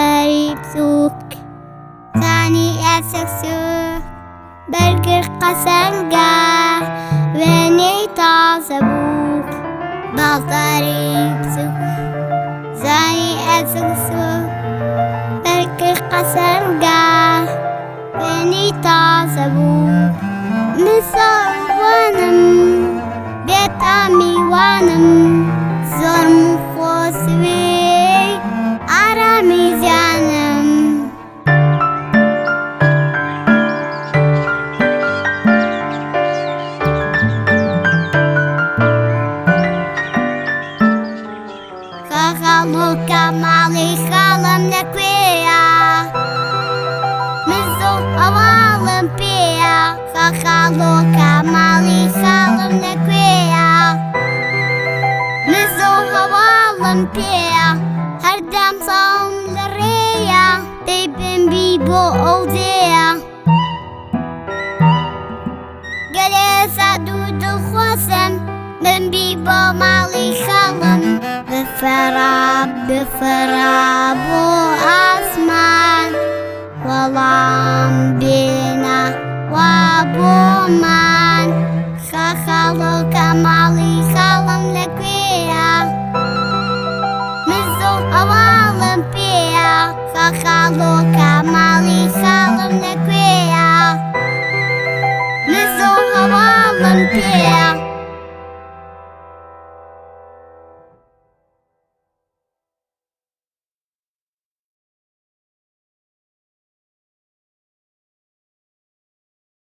Haldaripsuk Tani esaksu Berger qasanga Veni tazabuk Haldaripsuk Tani esaksu Berger qasanga Veni tazabuk Misal wanam Betami wanam Zorm khoswi Arami janam Khakhalu kamali khalam nakwiya Mizu awalam piya Khakhalu kamali khalam nakwiya Mizu awalam piya Hardam saum lariya Bibin bibo oldea Galeza dudu khosam Ben bibo mali khalam بفرا بو أسمان ولام بينا وابو من خخلو كمالي